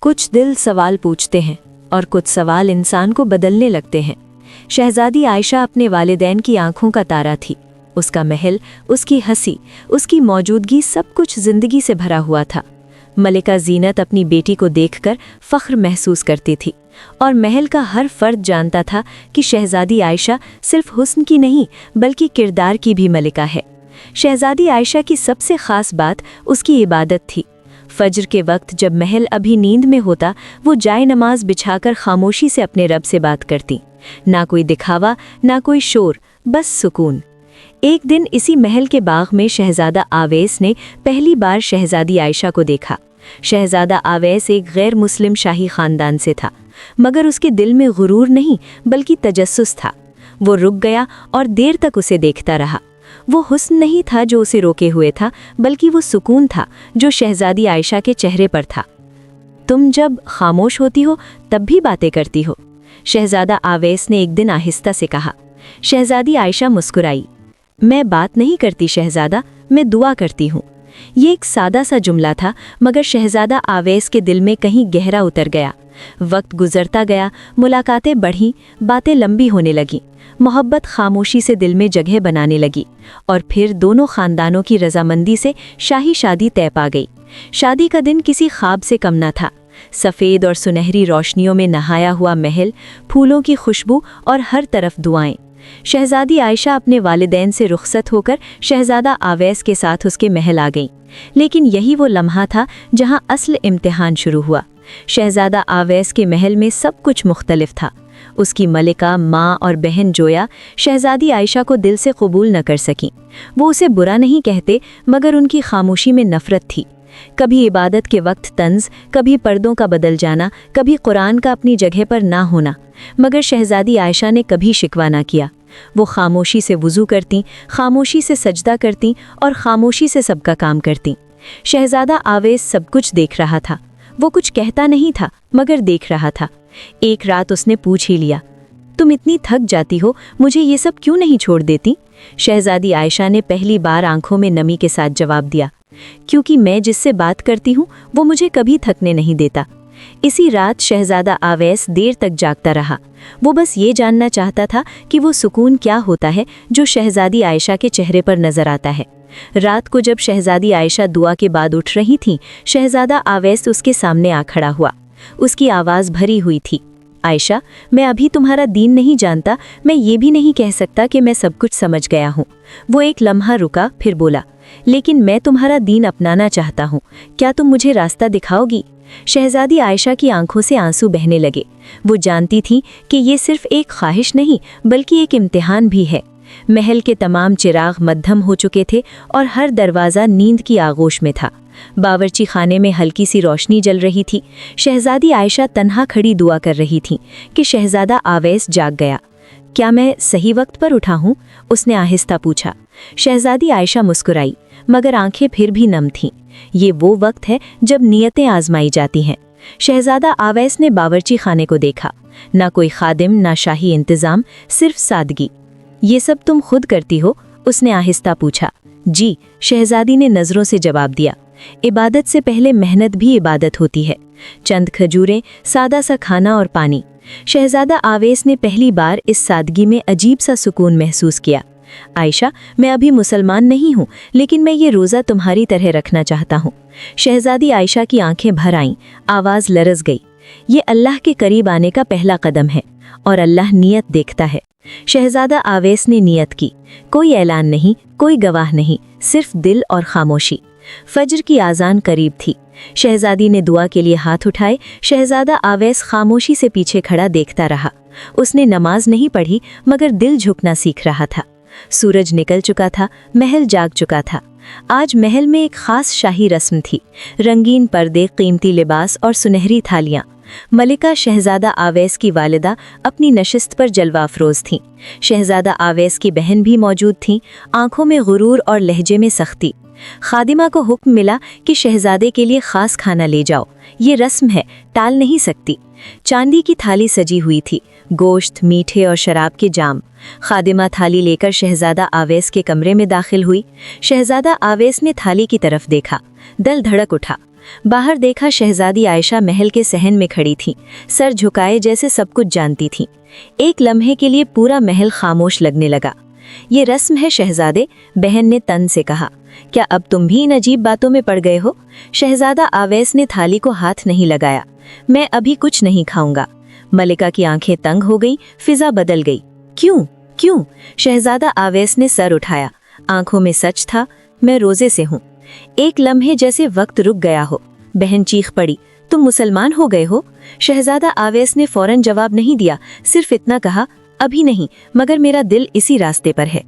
कुछ दिल सवाल पूछते हैं और कुछ सवाल इंसान को बदलने लगते हैं। शहजादी आयशा अपने वालिदैन की आंखों का तारा थी। उसका महल, उसकी हंसी, उसकी मौजूदगी सब कुछ जिंदगी से भरा हुआ था। मलिका ज़ीनत अपनी बेटी को देखकर फ़ख्र महसूस करती थी और महल का हर फर्द जानता था कि शहजादी आयशा सिर्फ हुस्न की नहीं बल्कि किरदार की भी मलिका है। शहजादी आयशा की सबसे ख़ास बात उसकी इबादत थी। फज्र के वक्त जब महल अभी नींद में होता, वो जाए नमाज बिछाकर खामोशी से अपने रब से बात करती। ना कोई दिखावा, ना कोई शोर, बस सुकून। एक दिन इसी महल के बाग में शहजादा आवेस ने पहली बार शहजादी आयशा को देखा। शहजादा आवेस एक गैर मुस्लिम शाही ख़ानदान से था, मगर उसके दिल में गुरूर नहीं बल्कि तजस्सुस था। वो रुक गया और देर तक उसे देखता रहा। वो हुस्न नहीं था जो उसे रोके हुए था, बल्कि वो सुकून था जो शहजादी आयशा के चेहरे पर था। तुम जब खामोश होती हो तब भी बातें करती हो, शहजादा आवेस ने एक दिन आहिस्ता से कहा। शहजादी आयशा मुस्कुराई। मैं बात नहीं करती शहजादा, मैं दुआ करती हूँ। ये एक सादा सा जुमला था, मगर शहजादा आवेस के दिल में कहीं गहरा उतर गया। वक्त गुजरता गया, मुलाकातें बढ़ीं, बातें लंबी होने लगीं, मोहब्बत खामोशी से दिल में जगह बनाने लगी और फिर दोनों खानदानों की रजामंदी से शाही शादी तय पा गई। शादी का दिन किसी ख्वाब से कम न था। सफ़ेद और सुनहरी रोशनियों में नहाया हुआ महल, फूलों की खुशबू और हर तरफ दुआएं। शहजादी आयशा अपने वालिदैन से रुखसत होकर शहजादा आवेस के साथ उसके महल आ गई। लेकिन यही वो लम्हा था जहां असल इम्तिहान शुरू हुआ। शहजादा आवेस के महल में सब कुछ मुख्तलिफ था। उसकी मलिका, माँ और बहन जोया शहजादी आयशा को दिल से कबूल न कर सकीं। वो उसे बुरा नहीं कहते, मगर उनकी खामोशी में नफ़रत थी। कभी इबादत के वक्त तंज, कभी पर्दों का बदल जाना, कभी कुरान का अपनी जगह पर ना होना। मगर शहजादी आयशा ने कभी शिकवा ना किया। वो खामोशी से वुज़ू करती, खामोशी से सजदा करती और खामोशी से सबका काम करती। शहजादा आवेस सब कुछ देख रहा था। वो कुछ कहता नहीं था, मगर देख रहा था। एक रात उसने पूछ ही लिया, तुम इतनी थक जाती हो, मुझे ये सब क्यों नहीं छोड़ देती? शहजादी आयशा ने पहली बार आंखों में नमी के साथ जवाब दिया, क्योंकि मैं जिससे बात करती हूँ वो मुझे कभी थकने नहीं देता। इसी रात शहजादा आवेस देर तक जागता रहा। वो बस ये जानना चाहता था कि वो सुकून क्या होता है जो शहजादी आयशा के चेहरे पर नजर आता है। रात को जब शहजादी आयशा दुआ के बाद उठ रही थी, शहजादा आवेस उसके सामने आ खड़ा हुआ। उसकी आवाज़ भरी हुई थी, आयशा, मैं अभी तुम्हारा दीन नहीं जानता, मैं ये भी नहीं कह सकता कि मैं सब कुछ समझ गया हूँ। वो एक लम्हा रुका, फिर बोला, लेकिन मैं तुम्हारा दीन अपनाना चाहता हूँ। क्या तुम मुझे रास्ता दिखाओगी? शहजादी आयशा की आंखों से आंसू बहने लगे। वो जानती थी कि ये सिर्फ एक ख्वाहिश नहीं बल्कि एक इम्तिहान भी है। महल के तमाम चिराग मद्धम हो चुके थे और हर दरवाज़ा नींद की आगोश में था। बावर्ची खाने में हल्की सी रोशनी जल रही थी। शहजादी आयशा तन्हा खड़ी दुआ कर रही थी कि शहजादा आवेस जाग गया। क्या मैं सही वक्त पर उठा हूँ? उसने आहिस्ता पूछा। शहजादी आयशा मुस्कुराई, मगर आंखें फिर भी नम थीं। ये वो वक्त है जब नियतें आजमाई जाती हैं। शहजादा आवेस ने बावर्ची खाने को देखा। ना कोई खादिम, ना शाही इंतज़ाम, सिर्फ सादगी। ये सब तुम खुद करती हो? उसने आहिस्ता पूछा। जी, शहजादी ने नज़रों से जवाब दिया। इबादत से पहले मेहनत भी इबादत होती है। चंद खजूरें, सादा सा खाना और पानी। शहजादा आवेस ने पहली बार इस सादगी में अजीब सा सुकून महसूस किया। आयशा, मैं अभी मुसलमान नहीं हूँ, लेकिन मैं ये रोज़ा तुम्हारी तरह रखना चाहता हूँ। शहजादी आयशा की आंखें भर आईं, आवाज़ लरज़ गई। ये अल्लाह के करीब आने का पहला कदम है और अल्लाह नियत देखता है। शहजादा आवेस ने नियत की। कोई ऐलान नहीं, कोई गवाह नहीं, सिर्फ दिल और खामोशी। फज्र की आज़ान करीब थी। शहजादी ने दुआ के लिए हाथ उठाए। शहजादा आवेस खामोशी से पीछे खड़ा देखता रहा। उसने नमाज नहीं पढ़ी, मगर दिल झुकना सीख रहा था। सूरज निकल चुका था, महल जाग चुका था। आज महल में एक खास शाही रस्म थी। रंगीन पर्दे, कीमती लिबास और सुनहरी थालियाँ। मलिका शहजादा आवेस की वालिदा अपनी नशिस्त पर जलवा अफरोज थीं। शहजादा आवेस की बहन भी मौजूद थीं, आंखों में गुरूर और लहजे में सख्ती। खादिमा को हुक्म मिला कि शहजादे के लिए खास खाना ले जाओ। ये रस्म है, टाल नहीं सकती। चांदी की थाली सजी हुई थी, गोश्त, मीठे और शराब के जाम। खादिमा थाली लेकर शहजादा आवेस के कमरे में दाखिल हुई। शहजादा आवेस ने थाली की तरफ देखा। दिल धड़क उठा। बाहर देखा शहजादी आयशा महल के सहन में खड़ी थी, सर झुकाए जैसे सब कुछ जानती थी। एक लम्हे के लिए पूरा महल खामोश लगने लगा। ये रस्म है शहजादे, बहन ने तन से कहा। क्या अब तुम भी इन अजीब बातों में पड़ गए हो? शहजादा आवेश ने थाली को हाथ नहीं लगाया। मैं अभी कुछ नहीं खाऊंगा। मलिका की आंखें तंग हो गईं, फिजा बदल गई। क्यों क्यों? शहजादा आवेश ने सर उठाया। आंखों में सच था, मैं रोजे से हूँ। एक लम्हे जैसे वक्त रुक गया हो। बहन चीख पड़ी, तुम मुसलमान हो गए हो? शहजादा आवेश ने फौरन जवाब नहीं दिया, सिर्फ इतना कहा, अभी नहीं, मगर मेरा दिल इसी रास्ते पर है।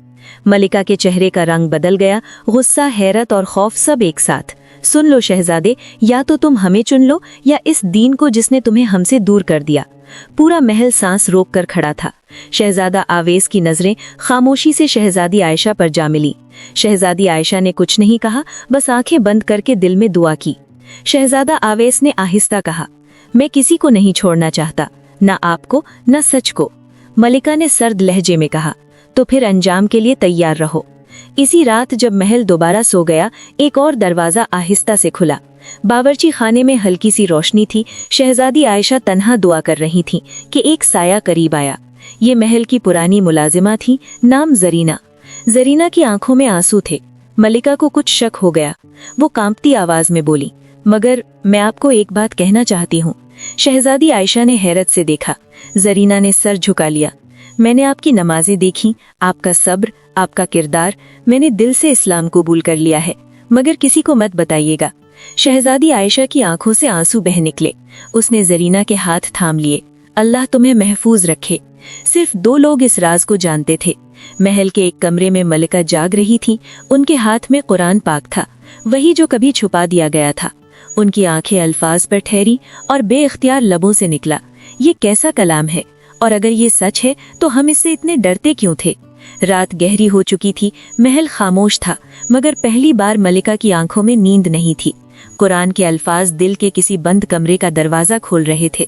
मलिका के चेहरे का रंग बदल गया, गुस्सा, हैरत और खौफ सब एक साथ। सुन लो शहजादे, या तो तुम हमें चुन लो या इस दीन को जिसने तुम्हें हमसे दूर कर दिया। पूरा महल सांस रोक कर खड़ा था। शहजादा आवेश की नजरें खामोशी से शहजादी आयशा पर जा मिली। शहजादी आयशा ने कुछ नहीं कहा, बस आंखें बंद करके दिल में दुआ की। शहजादा आवेश ने आहिस्ता कहा, मैं किसी को नहीं छोड़ना चाहता, न आपको न सच को। मलिका ने सर्द लहजे में कहा, तो फिर अंजाम के लिए तैयार रहो। इसी रात जब महल दोबारा सो गया, एक और दरवाजा आहिस्ता से खुला। बावर्ची खाने में हल्की सी रोशनी थी। शहजादी आयशा तन्हा दुआ कर रही थी कि एक साया करीब आया। ये महल की पुरानी मुलाजिमा थी, नाम जरीना। जरीना की आंखों में आंसू थे। मलिका को कुछ शक हो गया। वो कांपती आवाज में बोली, मगर मैं आपको एक बात कहना चाहती हूँ। शहजादी आयशा ने हैरत से देखा। जरीना ने सर झुका लिया। मैंने आपकी नमाजें देखी, आपका सब्र, आपका किरदार। मैंने दिल से इस्लाम कबूल कर लिया है, मगर किसी को मत बताइएगा। शहजादी आयशा की आंखों से आंसू बह निकले। उसने जरीना के हाथ थाम लिए। अल्लाह तुम्हें महफूज रखे। सिर्फ 2 लोग इस राज को जानते थे। महल के एक कमरे में मलिका जाग रही थी। उनके हाथ में कुरान पाक था, वही जो कभी छुपा दिया गया था। उनकी आंखें अल्फाज पर ठहरी और बेइख्तियार लबों से निकला, ये कैसा कलाम है? और अगर ये सच है तो हम इससे इतने डरते क्यों थे? रात गहरी हो चुकी थी। महल खामोश था, मगर पहली बार मलिका की आंखों में नींद नहीं थी। कुरान के अल्फाज दिल के किसी बंद कमरे का दरवाजा खोल रहे थे।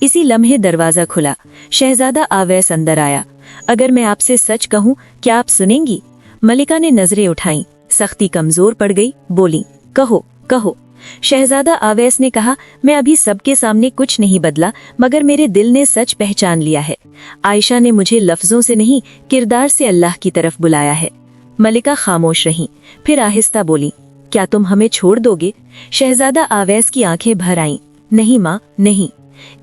इसी लम्हे दरवाजा खुला। शहजादा आवेश अंदर आया। अगर मैं आपसे सच कहूँ, क्या आप सुनेंगी? मलिका ने नजरें उठाईं। सख्ती कमजोर पड़ गई, बोली, कहो कहो। शहजादा आवेश ने कहा, मैं अभी सबके सामने कुछ नहीं बदला, मगर मेरे दिल ने सच पहचान लिया है। आयशा ने मुझे लफ्जों से नहीं, किरदार से अल्लाह की तरफ बुलाया है। मलिका खामोश रही, फिर आहिस्ता बोली, क्या तुम हमें छोड़ दोगे? शहजादा आवेश की आंखें भर आईं। नहीं माँ, नहीं।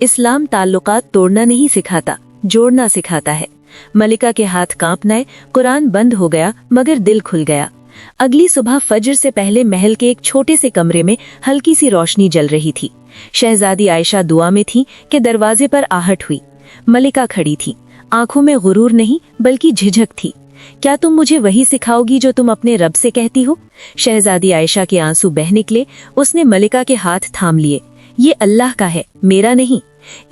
इस्लाम ताल्लुकात तोड़ना नहीं सिखाता, जोड़ना सिखाता है। मलिका के हाथ कांपने, कुरान बंद हो गया, मगर दिल खुल गया। अगली सुबह फजर से पहले महल के एक छोटे से कमरे में हल्की सी रोशनी जल रही थी। शहजादी आयशा दुआ में थी कि दरवाजे पर आहट हुई। मलिका खड़ी थी, आंखों में गुरूर नहीं बल्कि झिझक थी। क्या तुम मुझे वही सिखाओगी जो तुम अपने रब से कहती हो? शहजादी आयशा के आंसू बह निकले। उसने मलिका के हाथ थाम लिए। ये अल्लाह का है, मेरा नहीं।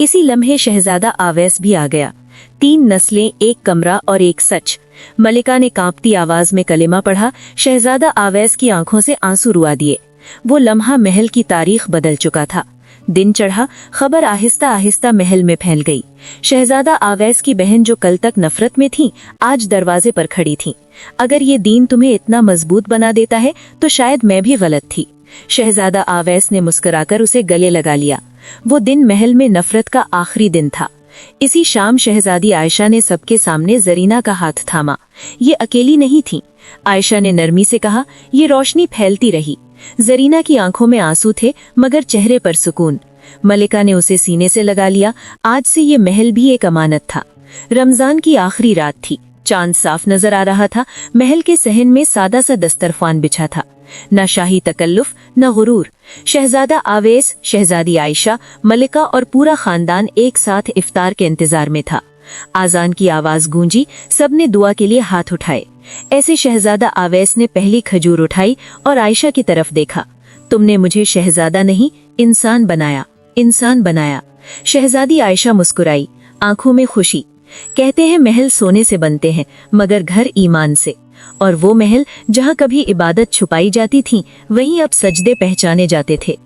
इसी लम्हे शहजादा आवेश भी आ गया। 3 नस्लें, एक कमरा और एक सच। मलिका ने कांपती आवाज में कलेमा पढ़ा। शहजादा आवेश की आंखों से आंसू रुआ दिए। वो लम्हा महल की तारीख बदल चुका था। दिन चढ़ा, खबर आहिस्ता आहिस्ता महल में फैल गई। शहजादा आवेश की बहन जो कल तक नफरत में थी, आज दरवाजे पर खड़ी थी। अगर ये दीन तुम्हें इतना मजबूत बना देता है तो शायद मैं भी गलत थी। शहजादा आवेश ने मुस्कुराकर उसे गले लगा लिया। वो दिन महल में नफरत का आखिरी दिन था। इसी शाम शहजादी आयशा ने सबके सामने जरीना का हाथ थामा। ये अकेली नहीं थी। आयशा ने नरमी से कहा, ये रोशनी फैलती रही। जरीना की आंखों में आंसू थे, मगर चेहरे पर सुकून। मलिका ने उसे सीने से लगा लिया। आज से ये महल भी एक अमानत था। रमजान की आखिरी रात थी। चांद साफ नजर आ रहा था। महल के सहन में सादा सा दस्तरखान बिछा था। न शाही तकल्लुफ, न गुरूर। शहजादा आवेश, शहजादी आयशा, मलिका और पूरा खानदान एक साथ इफ्तार के इंतजार में था। आजान की आवाज गूंजी, सबने दुआ के लिए हाथ उठाए। ऐसे शहजादा आवेश ने पहली खजूर उठाई और आयशा की तरफ देखा। तुमने मुझे शहजादा नहीं, इंसान बनाया, इंसान बनाया। शहजादी आयशा मुस्कुराई, आंखों में खुशी। कहते हैं महल सोने से बनते हैं, मगर घर ईमान से। और वो महल जहाँ कभी इबादत छुपाई जाती थी, वहीं अब सजदे पहचाने जाते थे।